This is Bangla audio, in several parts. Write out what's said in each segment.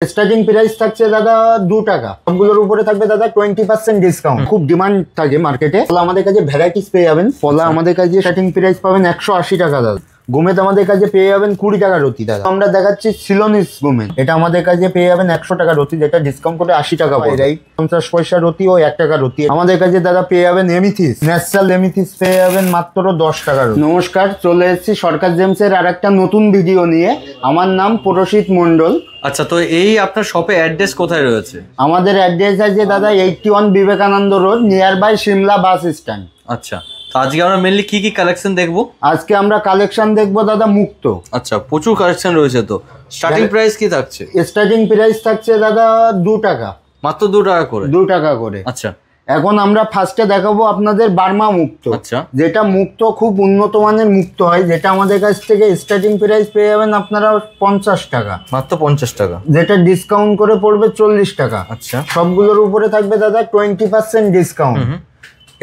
স্টার্টিং প্রাইস থাকছে দাদা 2 টাকা, সবগুলোর উপরে থাকবে দাদা 20% ডিসকাউন্ট। খুব ডিমান্ড থাকে মার্কেটে। আমাদের কাছে ভ্যারাইটিস পেয়ে যাবেন। পলা আমাদের কাছে স্টার্টিং প্রাইস পাবেন 180 টাকা দাদা। গোমেদ আমাদের কাছে পেয়ে যাবেন 20 টাকা রতি দাদা। আমরা দেখাচ্ছি সিলোনিস গোমেদ, এটা আমাদের কাছে পেয়ে যাবেন 100 টাকা রতি, যেটা ডিসকাউন্ট করে 80 টাকা পড়ে। 50 পয়সা রতি ও 1 টাকা রতি। আমাদের কাছে দাদা পেয়ে যাবেন এমিথিস, ন্যাচারাল এমিথিস পেয়ে যাবেন মাত্র 10 টাকা রতি। নমস্কার, চলে এসেছি সরকার জেমসের আর একটা নতুন ভিডিও নিয়ে। আমার নাম পরশিত মন্ডল। আচ্ছা, তো এই আপনার শপে অ্যাড্রেস কোথায় রয়েছে? আমাদের অ্যাড্রেস আছে দাদা 81 Vivekananda road, near by Simla bus stand. আচ্ছা, তো আজকে আমরা মেনলি কি কি কালেকশন দেখবো? আজকে আমরা কালেকশন দেখবো দাদা মুক্ত। আচ্ছা, প্রচুর কালেকশন রয়েছে। তো স্টার্টিং প্রাইস কি থাকছে? স্টার্টিং প্রাইস থাকছে দাদা 2 টাকা, মাত্র 2 টাকা করে। 2 টাকা করে। আচ্ছা, এখন আমরা ফার্স্টে দেখাবো আপনাদের বার্মা মুক্ত। আচ্ছা, যেটা মুক্ত খুব উন্নত মানের মুক্ত হয়, যেটা আমাদের কাছ থেকে স্টার্টিং প্রাইস পেয়ে যাবেন আপনারা 50 টাকা, মাত্র 50 টাকা, যেটা ডিসকাউন্ট করে পড়বে 40 টাকা। আচ্ছা, সবগুলোর উপরে থাকবে দাদা 20% ডিসকাউন্ট।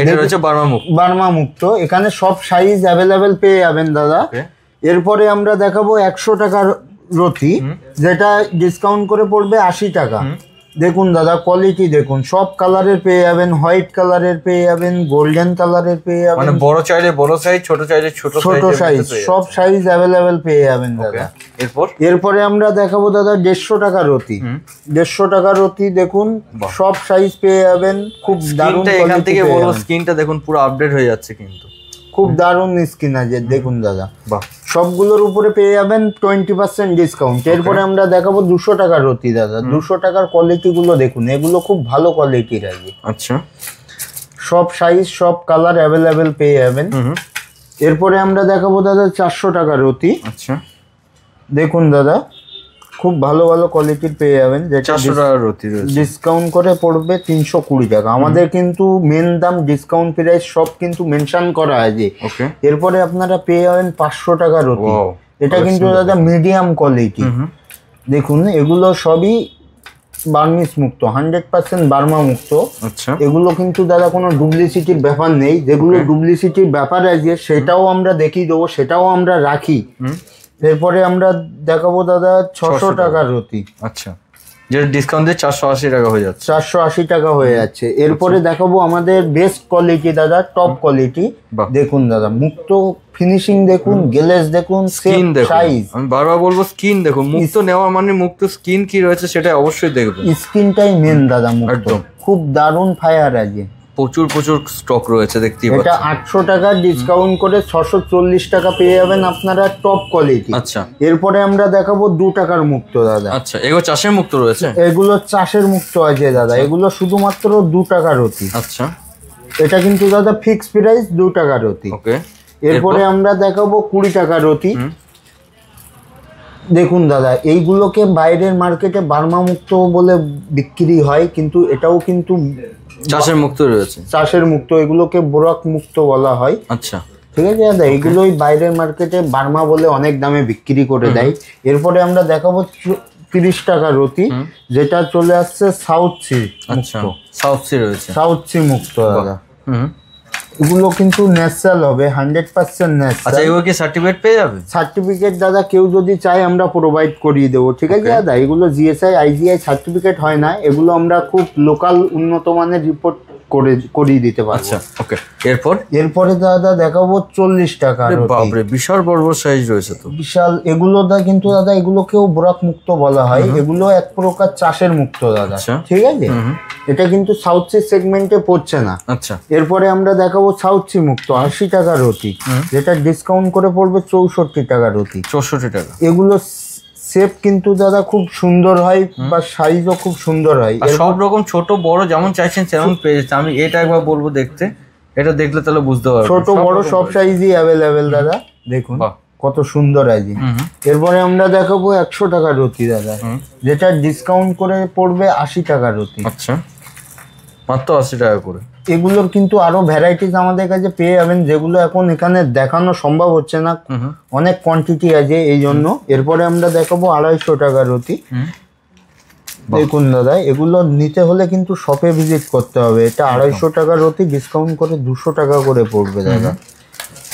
এটা রয়েছে বার্মা মুক্ত। বার্মা মুক্ত, এখানে সব সাইজ অ্যাভেলেবেল পেয়ে যাবেন দাদা। এরপরে আমরা দেখাবো 100 টাকার রতি, যেটা ডিসকাউন্ট করে পড়বে 80 টাকা। দেখুন দাদা, কোয়ালিটি দেখুন, সব কালারের পেয়ে যাবেন, হোয়াইট কালারের পেয়ে যাবেন, গোল্ডেন কালারের পেয়ে যাবেন, মানে বড় চাইলে বড় সাইজ, ছোট চাইলে ছোট সাইজ, সব সাইজ অ্যাভেলেবেল পেয়ে যাবেন দাদা। এরপরে আমরা দেখাবো দাদা 150 টাকা রতি। 150 টাকা রতি দেখুন, সব সাইজ পেয়ে যাবেন। খুব দারুণ, এখান থেকে বলবো স্কিনটা দেখুন পুরো আপডেট হয়ে যাচ্ছে, কিন্তু খুব দারুণ স্কিন আছে দেখুন দাদা। সবগুলোর উপরে পেয়ে যাবেন 20% ডিসকাউন্ট। এরপরে আমরা দেখাবো 200 টাকার রতি দাদা। 200 টাকার কোয়ালিটি গুলো দেখুন, এগুলো খুব ভালো কোয়ালিটির আছে। আচ্ছা, সব সাইজ সব কালার অ্যাভেলেবেল পেয়ে যাবেন। এরপরে আমরা দেখাবো দাদা 400 টাকার রতি। আচ্ছা, দেখুন দাদা, খুব ভালো ভালো কোয়ালিটির পেয়ে যাবেন, যেটা 400 টাকার রতি রয়েছে, ডিসকাউন্ট করে পড়বে 320 টাকা। আমাদের কিন্তু মেন দাম ডিসকাউন্ট প্রাইস সব কিন্তু মেনশন করা আছে। এরপরে আপনারা পেয়ে যাবেন 500 টাকা রতি। এটা কিন্তু দাদা মিডিয়াম কোয়ালিটি। দেখুন, এগুলো সবই বার্মিস মুক্ত, 100% বার্মা মুক্ত। আচ্ছা, এগুলো কিন্তু দাদা কোনো ডুপ্লিসিটির ব্যাপার নেই। যেগুলো ডুপ্লিসিটির ব্যাপার আছে সেটাও আমরা দেখিয়ে দেবো, সেটাও আমরা রাখি। এরপরে আমরা দেখাবো দাদা 600 টাকার রতি। আচ্ছা, যেটা ডিসকাউন্ট দিয়ে 480 টাকা হয়ে যাচ্ছে, 480 টাকা হয়ে যাচ্ছে। এরপরে দেখাবো আমাদের বেস্ট কোয়ালিটি দাদা, টপ কোয়ালিটি। দেখুন দাদা, মুক্ত ফিনিশিং দেখুন, গ্লেজ দেখুন, স্কিন দেখুন। সাইজ আমি বারবার বলবো স্কিন দেখুন। মুক্ত নেওয়া মানে মুক্ত স্কিন কি রয়েছে সেটা অবশ্যই দেখবেন। স্কিনটাই মেন দাদা মুক্ত। খুব দারুণ ফায়ার আছে, প্রচুর প্রচুর স্টক রয়েছে দেখতেই পাচ্ছেন। এটা 800 টাকা ডিসকাউন্ট করে 640 টাকা পেয়ে যাবেন আপনারা, টপ কোয়ালিটি। আচ্ছা, এরপরে আমরা দেখাবো 2 টাকার মুক্ত দাদা। আচ্ছা, এগুলো চাষের মুক্ত রয়েছে? এগুলো চাষের মুক্ত আছে দাদা। এগুলো শুধুমাত্র 2 টাকা রতি। আচ্ছা, এটা কিন্তু দাদা ফিক্স প্রাইস 2 টাকা রতি। ওকে। এরপরে আমরা দেখাবো 20 টাকা রতি। দেখুন দাদা, এইগুলোকে বাইরের মার্কেটে বার্মা মুক্ত বলে বিক্রি হয়, কিন্তু এটাও কিন্তু চাষের মুক্ত রয়েছে। চাষের মুক্ত, এগুলোকে বোরাক মুক্ত বলা হয়। আচ্ছা, ঠিক আছে দাদা, এগুলোই বাইরের মার্কেটে বার্মা বলে অনেক দামে বিক্রি করে দেয়। এরপরে আমরা দেখাবো 30 টাকা রতি, যেটা চলে আসছে সাউথ সি। আচ্ছা, সাউথ সি রয়েছে, সাউথ সি মুক্ত দাদা। এগুলো কিন্তু ন্যাচারাল হবে, 100% ন্যাচারাল। আচ্ছা, এগুলো কি সার্টিফিকেট পেয়ে যাবে? সার্টিফিকেট দাদা কেউ যদি চায় আমরা প্রোভাইড করিয়ে দেবো। ঠিক আছে দাদা, এগুলো জিএসআই আইজিআই সার্টিফিকেট হয় না, এগুলো আমরা খুব লোকাল উন্নত মানের রিপোর্ট করিয়ে দিতে পারবো। আচ্ছা, ওকে। এরপরে দাদা দেখাবো 40 টাকা। বাপরে, বিশাল বড় বড় সাইজ রয়েছে তো, বিশাল। এগুলো কিন্তু দাদা এগুলোকেও বোরাক মুক্ত বলা হয়। এগুলো এক প্রকার চাষের মুক্ত দাদা। ঠিক আছে, এটা কিন্তু সাউথ সি সেগমেন্টে পড়ছে না। আচ্ছা, এরপরে আমরা দেখাবো সাউথ সি মুক্ত 80 টাকা রতি, যেটা ডিসকাউন্ট করে পড়বে 64 টাকা রতি। 64 টাকা। এগুলো শেপ কিন্তু দাদা খুব সুন্দর হয়, বা সাইজও খুব সুন্দর হয়। সব রকম ছোট বড় যেমন চাইছেন তেমন পেয়ে যাচ্ছে। আমি এটা একবার বলবো দেখতে, এটা দেখলে তাহলে বুঝতে পারবেন। ছোট বড় সব সাইজই অ্যাভেলেবেল দাদা। দেখুন কত সুন্দর আছে। এরপরে আমরা দেখাবো 100 টাকা রতি দাদা, যেটা ডিসকাউন্ট করে পড়বে 80 টাকা রতি। আচ্ছা, মাত্র 80 টাকা করে। এগুলোর কিন্তু আরো ভ্যারাইটিস আমাদের কাছে পেয়ে যাবেন, যেগুলো এখন এখানে দেখানো সম্ভব হচ্ছে না, অনেক কোয়ান্টিটি আছে এই জন্য। এরপরে আমরা দেখাবো 250 টাকা রতি। দেখুন দাদা, এগুলো নিতে হলে কিন্তু শপে ভিজিট করতে হবে। এটা 250 টাকা রতি, ডিসকাউন্ট করে 200 টাকা করে পড়বে দাদা।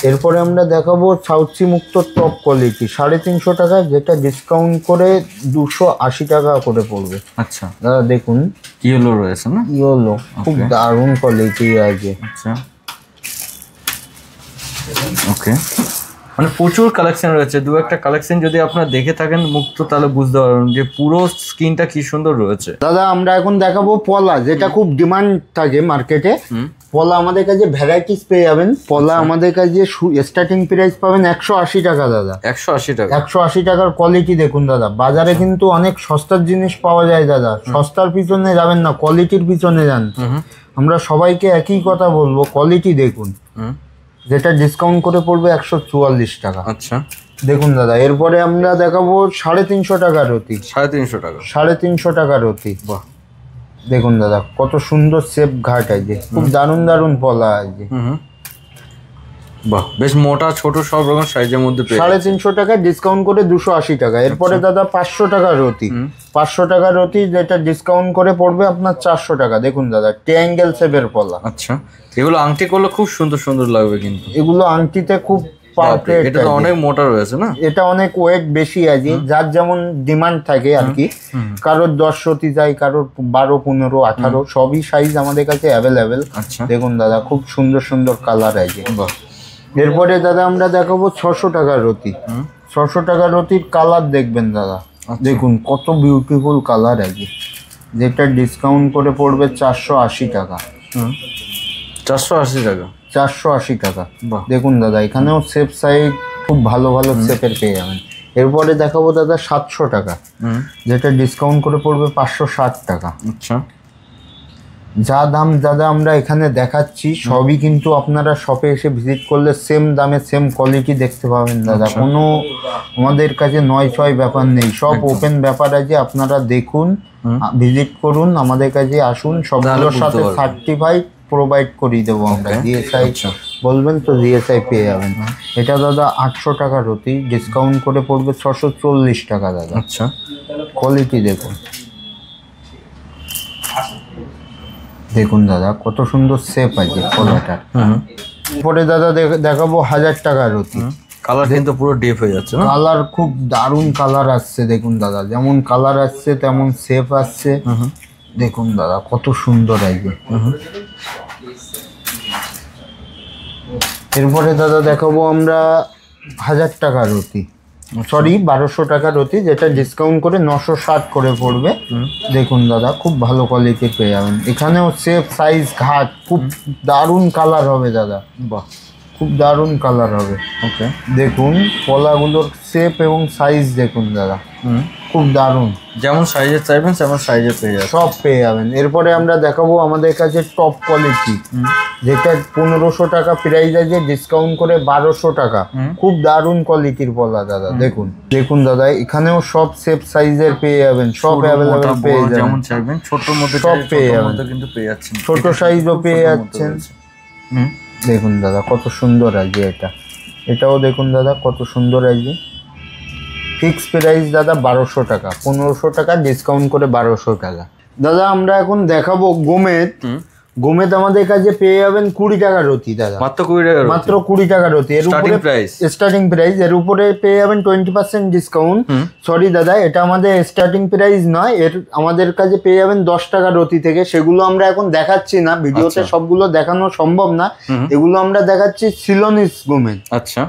এরপরে আমরা দেখাবো সাউথ সি মুক্ত টপ কোয়ালিটি 350 টাকা, যেটা ডিসকাউন্ট করে 280 টাকা করে পড়বে। আচ্ছা দাদা দেখুন ইয়েলো রয়েছে না? ইয়েলো খুব দারুণ কোয়ালিটি আছে। আচ্ছা ওকে, মানে প্রচুর কালেকশন রয়েছে। দু একটা কালেকশন যদি আপনারা দেখে থাকেন মুক্ত, তাহলে বুঝতে পারবেন যে পুরো স্কিনটা কি সুন্দর রয়েছে। দাদা আমরা এখন দেখাবো পলা, যেটা খুব ডিমান্ড থাকে মার্কেটে। পলা আমাদের কাছে ভ্যারাইটিস পেয়ে যাবেন। পলা আমাদের কাছে স্টার্টিং প্রাইস পাবেন 180 টাকা দাদা। 180 টাকা? 180 টাকার কোয়ালিটি দেখুন দাদা। বাজারে কিন্তু অনেক সস্তার জিনিস পাওয়া যায় দাদা, সস্তার পিছনে যাবেন না, কোয়ালিটির পিছনে যান। আমরা সবাইকে একই কথা বলবো, কোয়ালিটি দেখুন, যেটা ডিসকাউন্ট করে পড়বে 144 টাকা। আচ্ছা দেখুন দাদা, এরপরে আমরা দেখাবো 350 টাকার রতি। 350 টাকা? 350 টাকার রতি। বাহ, দেখুন দাদা কত সুন্দর শেপ ঘাট আছে, খুব দারুণ দারুণ পলা আছে। বাহ, বেশ মোটা ছোট সব রকম সাইজের মধ্যে পেয়ে 350 টাকা ডিসকাউন্ট করে 280 টাকা। এরপরে দাদা 500 টাকার রতি। 500 টাকার রতি, যেটা ডিসকাউন্ট করে পড়বে আপনার 400 টাকা। দেখুন দাদা ট্রায়াঙ্গেল শেপের পলা। আচ্ছা, এগুলো আংটি করলে খুব সুন্দর সুন্দর লাগবে কিন্তু। এগুলো আংটিতে খুব পারফেক্ট। এটা তো অনেক মোটা রয়েছে না? এটা অনেক ওয়েট বেশি আছে, যার যেমন ডিমান্ড থাকে আর কি। কারোর 10 রতি যায়, কারোর 12, 15, 18 সবই সাইজ আমাদের কাছে অ্যাভেলেবেল। আচ্ছা দেখুন দাদা খুব সুন্দর সুন্দর কালার আছে। বাহ, এরপরে দাদা আমরা দেখাবো 600 টাকার রতি। 600 টাকার রতির কালার দেখবেন দাদা, দেখুন কত বিউটিফুল কালার আছে, যেটা ডিসকাউন্ট করে পড়বে 480 টাকা। 480 টাকা? 480 টাকা। বাহ, দেখুন দাদা এখানেও শেপ সাইজ খুব ভালো ভালো শেপের পেয়ে যাবেন। এরপরে দেখাবো দাদা 700 টাকা, যেটা ডিসকাউন্ট করে পড়বে 560 টাকা। আচ্ছা, যা দাম দাদা আমরা এখানে দেখাচ্ছি সবই কিন্তু আপনারা শপে এসে ভিজিট করলে সেম দামে সেম কোয়ালিটি দেখতে পাবেন দাদা। কোনো আমাদের কাছে 9-6 ব্যাপার নেই, সব ওপেন ব্যাপার আছে। আপনারা দেখুন, ভিজিট করুন, আমাদের কাছে আসুন, সবগুলোর সাথে সার্টিফাইড প্রোভাইড করিয়ে দেবো আমরা। জিএসআই বলবেন তো জিএসআই পেয়ে যাবেন। এটা দাদা 800 টাকা রতি, ডিসকাউন্ট করে পড়বে 640 টাকা দাদা। আচ্ছা, কোয়ালিটি দেখুন, দেখুন দাদা কত সুন্দর শেপ আছে কলাটার। পরে দাদা দেখাবো 1000 টাকার রতি। কালার কিন্তু পুরো ডিপ হয়ে যাচ্ছে না? কালার খুব দারুণ কালার আসছে। দেখুন দাদা যেমন কালার আসছে তেমন শেপ আসছে। দেখুন দাদা কত সুন্দর আছে। এরপরে দাদা দেখাবো আমরা 1000 টাকার রতি, সরি 1200 টাকার রতি, যেটা ডিসকাউন্ট করে 960 করে পড়বে। দেখুন দাদা খুব ভালো কোয়ালিটি পেয়ে যাবেন। এখানেও শেপ সাইজ ঘাট, খুব দারুণ কালার হবে দাদা। বাহ, খুব দারুণ কালার হবে। ওকে, দেখুন পলাগুলোর শেপ এবং সাইজ দেখুন দাদা, খুব দারুণ। যেমন সাইজে চাইবেন তেমন সাইজে পেয়ে যাবেন, সব পেয়ে যাবেন। এরপরে আমরা দেখাবো আমাদের কাছে টপ কোয়ালিটি, যেটা 1500 টাকা প্রাইস আছে, ডিসকাউন্ট করে 1200 টাকা। খুব দারুণ কোয়ালিটির পলা দাদা। দেখুন দেখুন দাদা এখানেও সব শেপ সাইজের পেয়ে যাবেন, সব অ্যাভেলেবেল পেয়ে যাবেন। যেমন চাইবেন ছোটর মধ্যে সব পেয়ে যাবেন, কিন্তু পেয়ে যাচ্ছেন, ছোট সাইজও পেয়ে যাচ্ছেন। দেখুন দাদা কত সুন্দর আছে এটা, এটাও দেখুন দাদা কত সুন্দর আছে। ফিক্স প্রাইস দাদা 1200 টাকা, 1500 টাকা ডিসকাউন্ট করে 1200 টাকা। দাদা আমরা এখন দেখাবো গোমেদ। গোমেদ আমাদের কাছে পেয়ে যাবেন 20 টাকা রতি দাদা, মাত্র 20 টাকা, মাত্র 20 টাকা রতি। এর উপরে স্টার্টিং প্রাইস, এর উপরে পেয়ে যাবেন 20% ডিসকাউন্ট। সরি দাদা এটা আমাদের স্টার্টিং প্রাইস নয়, এর আমাদের কাছে পেয়ে যাবেন 10 টাকা রতি থেকে। সেগুলো আমরা এখন দেখাচ্ছি না, ভিডিওতে সবগুলো দেখানো সম্ভব না। এগুলো আমরা দেখাচ্ছি সিলোনিস গোমেদ। আচ্ছা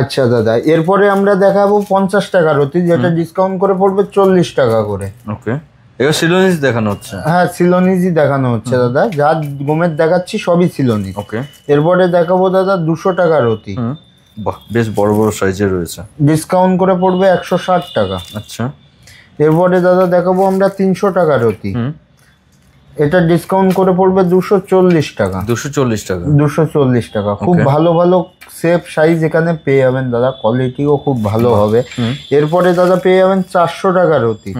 আচ্ছা দাদা, এরপরে আমরা দেখাবো 50 টাকা রতি, যেটা ডিসকাউন্ট করে পড়বে 40 টাকা করে। ওকে, এবার সিলোনিস দেখানো হচ্ছে? হ্যাঁ সিলোনিসই দেখানো হচ্ছে দাদা, যা গোমেদ দেখাচ্ছি সবই সিলোনিস। ওকে, এরপরে দেখাবো দাদা 200 টাকা রতি। বাহ, বেশ বড় বড় সাইজের রয়েছে, ডিসকাউন্ট করে পড়বে 160 টাকা। আচ্ছা, এরপরে দাদা দেখাবো আমরা 300 টাকা রতি, এটা ডিসকাউন্ট করে পড়বে 240 টাকা। 240 টাকা? 240 টাকা। খুব ভালো ভালো শেপ সাইজ এখানে পেয়ে যাবেন দাদা, কোয়ালিটিও খুব ভালো হবে। এরপরে দাদা পেয়ে যাবেন 400 টাকা রতি,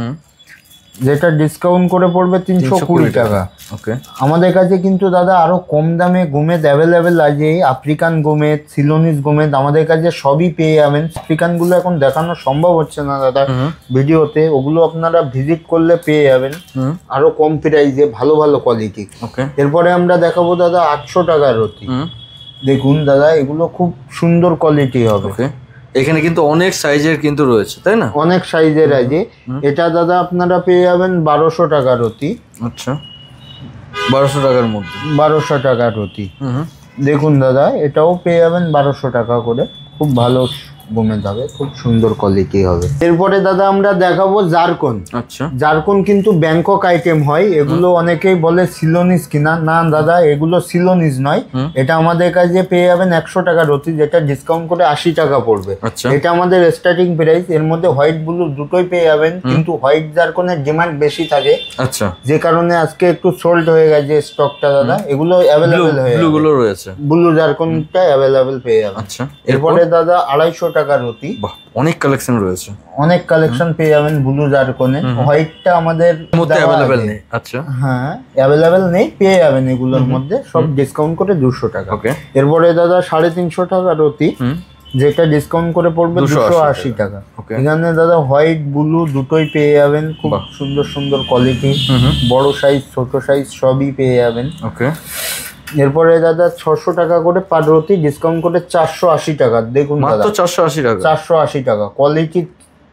যেটা ডিসকাউন্ট করে পড়বে 320 টাকা। ওকে, আমাদের কাছে কিন্তু দাদা আরো কম দামে গোমেদ অ্যাভেলেবেল আছে। আফ্রিকান গোমেদ, সিলোনিস গোমেদ আমাদের কাছে সবই পেয়ে যাবেন। আফ্রিকান গুলো এখন দেখানো সম্ভব হচ্ছে না দাদা ভিডিওতে, ওগুলো আপনারা ভিজিট করলে পেয়ে যাবেন আরো কম প্রাইসে, ভালো ভালো কোয়ালিটি। ওকে, এরপরে আমরা দেখাবো দাদা 800 টাকা রতি, দেখুন দাদা এগুলো খুব সুন্দর কোয়ালিটি হবে। ওকে, এখানে কিন্তু অনেক সাইজের কিন্তু রয়েছে তাই না? অনেক সাইজের আছে। এটা দাদা আপনারা পেয়ে যাবেন 1200 টাকার অতি। আচ্ছা, 1200 টাকার মধ্যে। 1200 টাকার অতি। দেখুন দাদা এটাও পেয়ে যাবেন 1200 টাকা করে। খুব ভালো গোমেদ হবে, খুব সুন্দর কোয়ালিটি হবে। এরপরে দাদা আমরা দেখাবো জারকন। আচ্ছা, জারকন কিন্তু ব্যাংকক আইটেম হয়। এগুলো অনেকেই বলে সিলোনিস কিনা, না দাদা এগুলো সিলোনিস নয়। এটা আমাদের কাছে পেয়ে যাবেন 100 টাকার অতি, যেটা ডিসকাউন্ট করে 80 টাকা পড়বে। আচ্ছা, এটা আমাদের স্টার্টিং প্রাইস। এর মধ্যে হোয়াইট ব্লু দুটোই পেয়ে যাবেন, কিন্তু হোয়াইট জারকনের ডিমান্ড বেশি থাকে। আচ্ছা, যে কারণে আজকে একটু সোল্ড হয়ে গেছে স্টকটা দাদা। এগুলো অ্যাভেলেবেল হয়ে ব্লু গুলো রয়েছে, ব্লু জারকনটা অ্যাভেলেবেল পেয়ে যাবেন। আচ্ছা, এরপরে দাদা 250 টাকার অতি। বাহ, অনেক কালেকশন রয়েছে, অনেক কালেকশন পেয়ে যাবেন ব্লু জারকনে। হোয়াইটটা আমাদের মধ্যে অ্যাভেলেবেল নেই। আচ্ছা, হ্যাঁ অ্যাভেলেবেল নেই, পেয়ে যাবেন এগুলোর মধ্যে সব ডিসকাউন্ট করে 200 টাকা। ওকে, এরপরে দাদা 350 টাকার অতি, যেটা ডিসকাউন্ট করে পড়বে 280 টাকা। এখানে দাদা হোয়াইট ব্লু দুটোই পেয়ে যাবেন, খুব সুন্দর সুন্দর কোয়ালিটি, বড় সাইজ ছোট সাইজ সবই পেয়ে যাবেন। ওকে, এরপরে দাদা 600 টাকা করে পার রতি, ডিসকাউন্ট করে 480 টাকা। দেখুন দাদা মাত্র 480 টাকা। 480 টাকা। কোয়ালিটি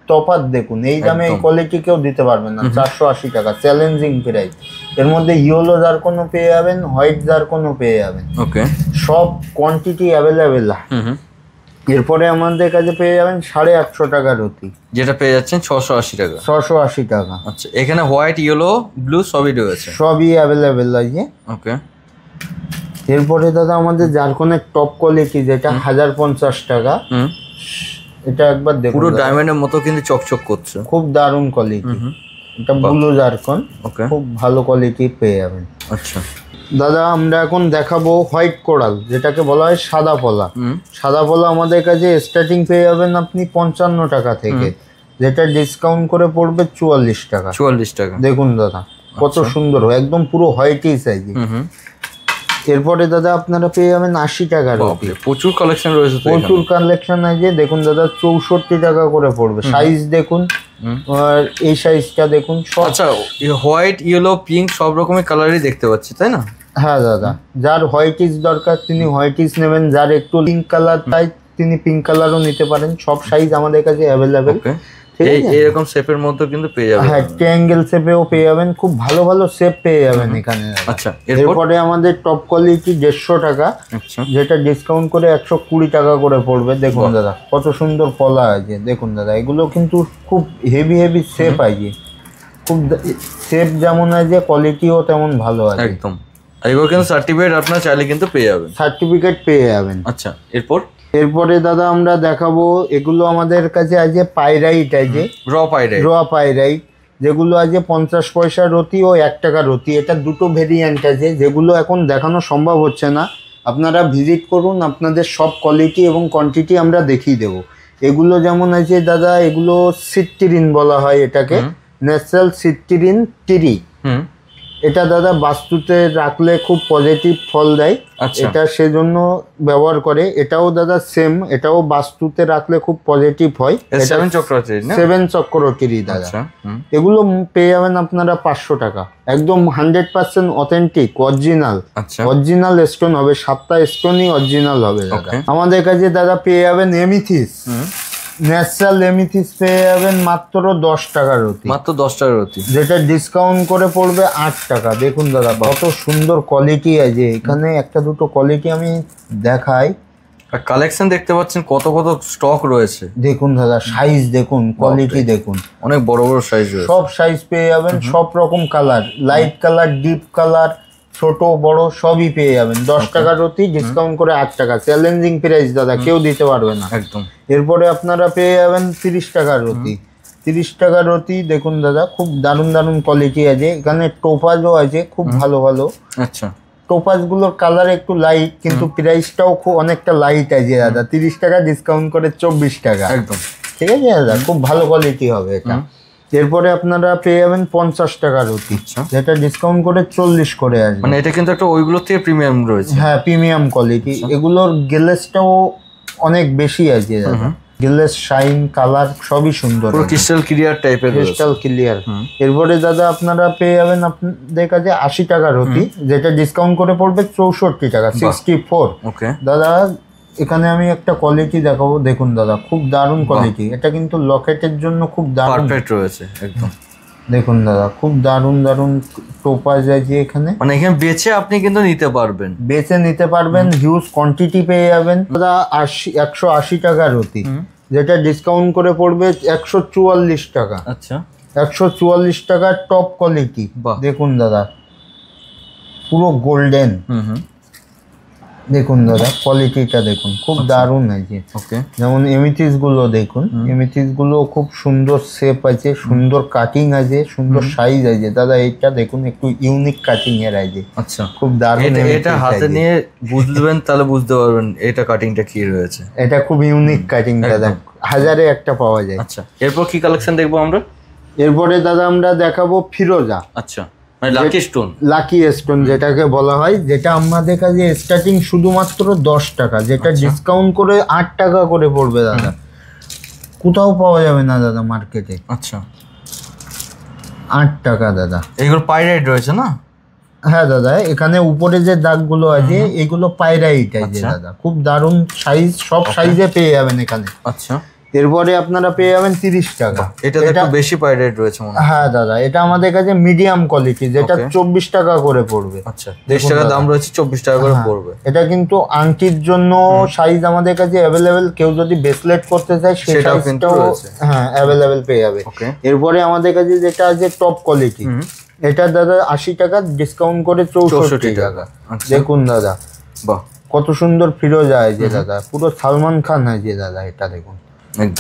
তফাৎ দেখুন, এই দামে এই কোয়ালিটি কেউ দিতে পারবেন না। 480 টাকা চ্যালেঞ্জিং প্রাইস। এর মধ্যে ইয়েলো জারকনও পেয়ে যাবেন, হোয়াইট জারকনও পেয়ে যাবেন। ওকে, সব কোয়ান্টিটি অ্যাভেলেবেল। এরপরে আমাদের কাছে পেয়ে যাবেন 850 টাকার অতি, যেটা পেয়ে যাচ্ছেন 680 টাকা। 680 টাকা। আচ্ছা, এখানে হোয়াইট ইয়েলো ব্লু সবই রয়েছে, সবই অ্যাভেলেবেল আছে। ওকে, এরপরে দাদা আমাদের জারকনের টপ কোয়ালিটি, যেটা 1050 টাকা। এটা একবার দেখুন, পুরো ডায়মন্ডের মতো কিন্তু চকচক করছে, খুব দারুণ কোয়ালিটি। এটা ব্লু জারকন, ওকে, খুব ভালো কোয়ালিটি পেয়ে যাবেন। আচ্ছা দাদা আমরা এখন দেখাবো হোয়াইট কোরাল, যেটাকে বলা হয় সাদা পলা। সাদা পলা আমাদের কাছে স্টার্টিং পেয়ে যাবেন আপনি 55 টাকা থেকে, যেটা ডিসকাউন্ট করে পড়বে 44 টাকা। 44 টাকা। দেখুন দাদা কত সুন্দর, একদম পুরো হোয়াইটই সাইজ। এরপরে দাদা আপনারা পেয়ে যাবেন 80 টাকার। প্রচুর কালেকশন রয়েছে, প্রচুর কালেকশন আছে। দেখুন দাদা 64 টাকা করে পড়বে। সাইজ দেখুন, আর এই সাইজটা দেখুন। আচ্ছা, হোয়াইট ইয়েলো পিঙ্ক সব রকমের কালারই দেখতে পাচ্ছি তাই না? হ্যাঁ দাদা, যার হোয়াইটিস দরকার তিনি হোয়াইটিস নেবেন, যার একটু পিঙ্ক কালার তাই তিনি পিঙ্ক কালারও নিতে পারেন। সব সাইজ আমাদের কাছে অ্যাভেলেবেল। এইরকম শেপের মধ্যে কিন্তু পেয়ে যাবেন। হ্যাঁ, ট্রায়াঙ্গেল শেপেও পেয়ে যাবেন, খুব ভালো ভালো শেপ পেয়ে যাবেন এখানে। আচ্ছা, এরপরে আমাদের টপ কোয়ালিটি 150 টাকা, যেটা ডিসকাউন্ট করে 120 টাকা করে পড়বে। দেখুন দাদা কত সুন্দর পলা আছে। দেখুন দাদা এগুলো কিন্তু খুব হেভি হেভি শেপ আছে, খুব শেপ যেমন আছে কোয়ালিটিও তেমন ভালো আছে একদম। এগুলো কিন্তু সার্টিফিকেট আপনারা চাইলে কিন্তু পেয়ে যাবেন, সার্টিফিকেট পেয়ে যাবেন। আচ্ছা, এরপরে দাদা আমরা দেখাবো, এগুলো আমাদের কাছে আছে পাইরাইট আছে, র পাইরাইট, যেগুলো আছে 50 পয়সা রতি ও 1 টাকা রতি। এটা দুটো ভেরিয়েন্ট আছে, যেগুলো এখন দেখানো সম্ভব হচ্ছে না। আপনারা ভিজিট করুন, আপনাদের সব কোয়ালিটি এবং কোয়ান্টিটি আমরা দেখিয়ে দেবো। এগুলো যেমন আছে দাদা, এগুলো সিট্রিন বলা হয় এটাকে, ন্যাচারাল সিট্রিন টিরি। এটা দাদা বাস্তুতে রাখলে খুব পজিটিভ ফল দেয়, এটা সেজন্য ব্যবহার করে। এটাও দাদা সেম, এটাও বাস্তুতে রাখলে খুব পজিটিভ হয়। 7 চক্র টিরি দাদা। এগুলো পেয়ে যাবেন আপনারা 500 টাকা। একদম 100% অথেন্টিক অরিজিনাল স্টোন হবে, 7টা স্টোনই অরিজিনাল হবে দাদা। আমাদের কাছে দাদা পেয়ে যাবেন এমিথিস, ন্যাচারাল এমিথিস পেয়ে যাবেন মাত্র 10 টাকার রতি। মাত্র 10 টাকার রতি, যেটা ডিসকাউন্ট করে পড়বে 8 টাকা। দেখুন দাদা কত সুন্দর কোয়ালিটি আছে এখানে। একটা দুটো কোয়ালিটি আমি দেখাই। কালেকশন দেখতে পাচ্ছেন, কত কত স্টক রয়েছে। দেখুন দাদা সাইজ দেখুন, কোয়ালিটি দেখুন, অনেক বড় বড় সাইজ রয়েছে। সব সাইজ পেয়ে যাবেন, সব রকম colour, light colour, deep colour, ছোট বড় সবই পেয়ে যাবেন। 10 টাকার রতি, ডিসকাউন্ট করে 8 টাকা। চ্যালেঞ্জিং প্রাইস দাদা, কেউ দিতে পারবে না একদম। এরপরে আপনারা পেয়ে যাবেন 30 টাকার রতি। 30 টাকার রতি দেখুন দাদা, খুব দারুণ দারুণ কোয়ালিটি আছে। এখানে টোপাজও আছে খুব ভালো ভালো। আচ্ছা, টোপাজগুলোর কালার একটু লাইট, কিন্তু প্রাইসটাও খুব অনেকটা লাইট আছে দাদা। 30 টাকা ডিসকাউন্ট করে 24 টাকা একদম। ঠিক আছে দাদা, খুব ভালো কোয়ালিটি হবে এটা। এরপরে আপনারা পেয়ে যাবেন 50 টাকার রতি, যেটা ডিসকাউন্ট করে 40 করে আসবে। মানে এটা কিন্তু একটা ওইগুলোর থেকে প্রিমিয়াম রয়েছে। হ্যাঁ, প্রিমিয়াম কোয়ালিটি। এগুলোর গ্লেসটাও অনেক বেশি আছে দাদা। গ্লেস শাইন কালার সবই সুন্দর, পুরো ক্রিস্টাল ক্লিয়ার টাইপের, ক্রিস্টাল ক্লিয়ার। এরপরে দাদা আপনারা পেয়ে যাবেন আপনাদের কাছে 80 টাকা রতি, যেটা ডিসকাউন্ট করে পড়বে 64 টাকা, 64। ওকে দাদা এখানে আমি একটা কোয়ালিটি দেখাবো, দেখুন দাদা খুব দারুণ কোয়ালিটি, এটা কিন্তু লকেটের জন্য খুব দারুণ পারফেক্ট রয়েছে একদম। দেখুন দাদা খুব দারুণ দারুণ টোপাজ আছে এখানে, মানে এখানে বেচে আপনি কিন্তু নিতে পারবেন, বেছে নিতে পারবেন, হিউজ কোয়ান্টিটি পেয়ে যাবেন। দাদা 180 টাকা রতি, যেটা ডিসকাউন্ট করে পড়বে 144 টাকা। আচ্ছা 144 টাকা টপ কোয়ালিটি। বাহ। দেখুন দাদা পুরো গোল্ডেন, দেখুন দাদা কোয়ালিটিটা দেখুন খুব দারুণ আছে। ওকে যেমন এমিথিস গুলো দেখুন, এমিথিস গুলো খুব সুন্দর শেপ আছে, সুন্দর কাটিং আছে, সুন্দর সাইজ আছে। দাদা এটা দেখুন একটু ইউনিক কাটিং এর আছে, আচ্ছা খুব দারুণ। এটা হাতে নিয়ে বুঝবেন তাহলে বুঝতে পারবেন এটা কাটিংটা কি রয়েছে। এটা খুব ইউনিক কাটিং দাদা, হাজারে একটা পাওয়া যায়। আচ্ছা এরপর কি কালেকশন দেখবো আমরা? এরপরে দাদা আমরা দেখাবো ফিরোজা, আচ্ছা মানে লাকি স্টোন, লাকি স্টোন যেটাকে বলা হয়, যেটা আমাদের কাছে স্টার্টিং শুধুমাত্র 10 টাকা, যেটা ডিসকাউন্ট করে 8 টাকা করে পড়বে দাদা। কোথাও পাওয়া যাবে না দাদা মার্কেটে। আচ্ছা 8 টাকা দাদা। এইগুলো পাইরাইট রয়েছে না? হ্যাঁ দাদা, এখানে উপরে যে দাগগুলো আছে এগুলো পাইরাইট আছে দাদা, খুব দারুণ সাইজ, সব সাইজে পেয়ে যাবেন এখানে। আচ্ছা এরপরে আপনারা পেয়ে যাবেন 30 টাকা। এটা তো একটু বেশি পাইরাইট রয়েছে মনে হয়। হ্যাঁ দাদা, এটা আমাদের কাছে মিডিয়াম কোয়ালিটি, যেটা 24 টাকা করে পড়বে। আচ্ছা 30 টাকা দাম রয়েছে, 24 টাকা করে পড়বে। এটা কিন্তু আংটির জন্য সাইজ আমাদের কাছে অ্যাভেলেবেল, কেউ যদি ব্রেসলেট করতে চায় সেই সাইজটাও হ্যাঁ অ্যাভেলেবেল পেয়ে যাবে। এরপরে আমাদের কাছে যেটা আছে টপ কোয়ালিটি, এটা দাদা 80 টাকা ডিসকাউন্ট করে 64 টাকা। দেখুন দাদা বাহ কত সুন্দর ফিরোজা আছে দাদা, পুরো সালমান খান আছে দাদা, এটা দেখুন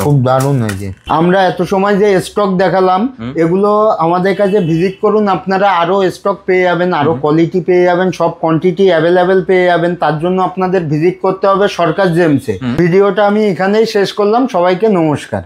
খুব দারুণ হয়েছে। আমরা এত সময় যে স্টক দেখালাম এগুলো আমাদের কাছে ভিজিট করুন, আপনারা আরো স্টক পেয়ে যাবেন, আরো কোয়ালিটি পেয়ে যাবেন, সব কোয়ান্টিটি অ্যাভেলেবেল পেয়ে যাবেন। তার জন্য আপনাদের ভিজিট করতে হবে সরকার জেমসে। ভিডিওটা আমি এখানেই শেষ করলাম, সবাইকে নমস্কার।